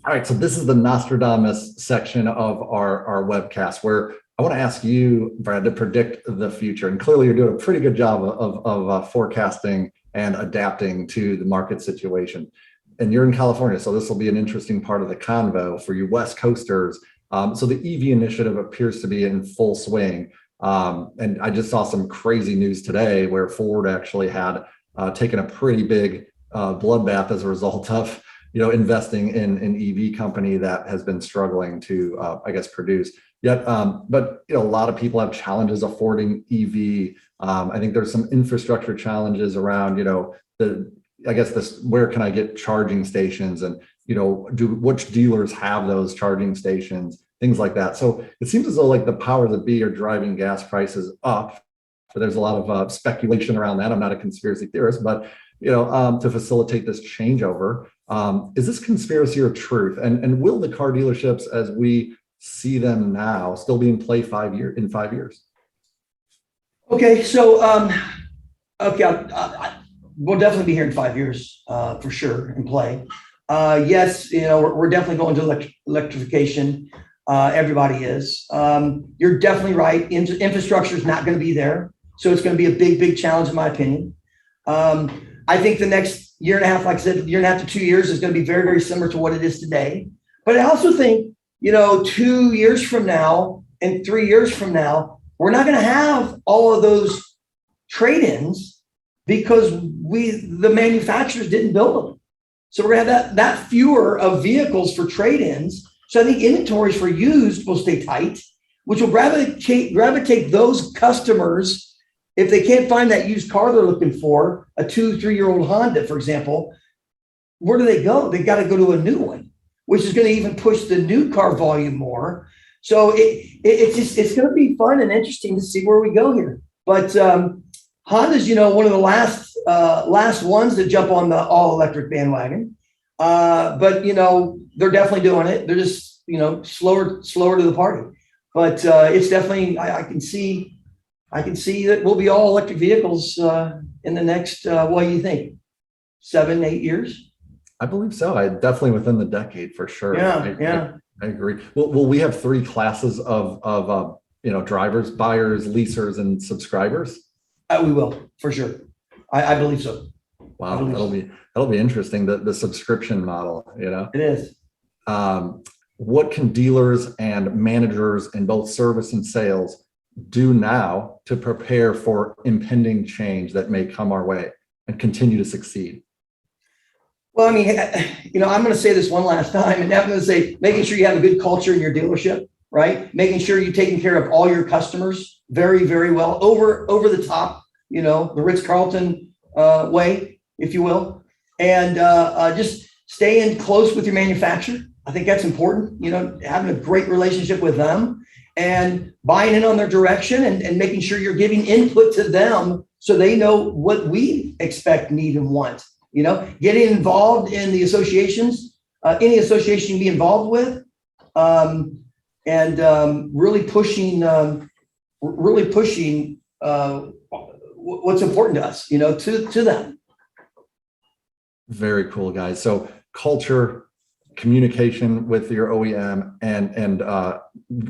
All right, so this is the Nostradamus section of our webcast where I want to ask you, Brad, to predict the future. And clearly you're doing a pretty good job of forecasting and adapting to the market situation. And you're in California, so this will be an interesting part of the convo for you West Coasters. So the EV initiative appears to be in full swing. And I just saw some crazy news today where Ford actually had taken a pretty big bloodbath as a result of investing in an EV company that has been struggling to, I guess, produce. Yet, but a lot of people have challenges affording EV. I think there's some infrastructure challenges around, where can I get charging stations, and which dealers have those charging stations, things like that. So it seems as though like the powers that be are driving gas prices up. But there's a lot of speculation around that. I'm not a conspiracy theorist, but to facilitate this changeover. Is this conspiracy or truth? And will the car dealerships, as we see them now, still be in play in 5 years? Okay, so we'll definitely be here in 5 years for sure in play. Yes, we're definitely going to electrification. Everybody is. You're definitely right. Infrastructure is not going to be there, so it's going to be a big challenge in my opinion. I think the next year and a half, like I said, year and a half to 2 years is going to be very similar to what it is today. But I also think, 2 years from now and 3 years from now, we're not going to have all of those trade-ins because the manufacturers didn't build them. So we're going to have that fewer of vehicles for trade-ins. So I think inventories for used will stay tight, which will gravitate those customers. If they can't find that used car they're looking for, a 2-3-year-old Honda, for example, where do they go? They got to go to a new one, which is going to even push the new car volume more. So it's going to be fun and interesting to see where we go here. But Honda's, one of the last ones to jump on the all electric bandwagon. But they're definitely doing it. They're just slower to the party. But it's definitely I can see that we'll be all electric vehicles in the next, what do you think, 7-8 years? I believe so. Definitely within the decade for sure. Yeah. I agree. Well, we have 3 classes of drivers, buyers, leasers, and subscribers. We will for sure. I believe so. Wow, that'll be interesting. The subscription model. It is. What can dealers and managers in both service and sales do now to prepare for impending change that may come our way and continue to succeed? Well, I mean, I'm going to say this one last time, and I'm going to say making sure you have a good culture in your dealership, right? Making sure you're taking care of all your customers very well, over the top, the Ritz-Carlton way, if you will, and just staying close with your manufacturer. I think that's important. Having a great relationship with them and buying in on their direction and making sure you're giving input to them so they know what we expect, need, and want. Getting involved in the associations, any association you can be involved with, and really pushing what's important to us, to them. Very cool, guys. So culture, communication with your OEM, and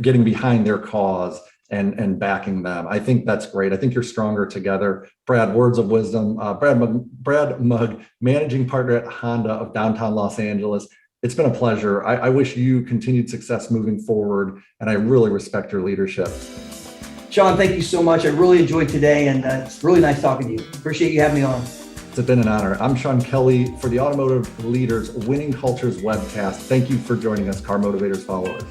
getting behind their cause and backing them. I think that's great. I think you're stronger together. Brad, words of wisdom. Brad Mugg, managing partner at Honda of downtown Los Angeles. It's been a pleasure. I wish you continued success moving forward, and I really respect your leadership. Sean, thank you so much. I really enjoyed today, and it's really nice talking to you. Appreciate you having me on. It's been an honor. I'm Sean Kelly for the Automotive Leaders Winning Cultures webcast. Thank you for joining us, Car Motivators followers.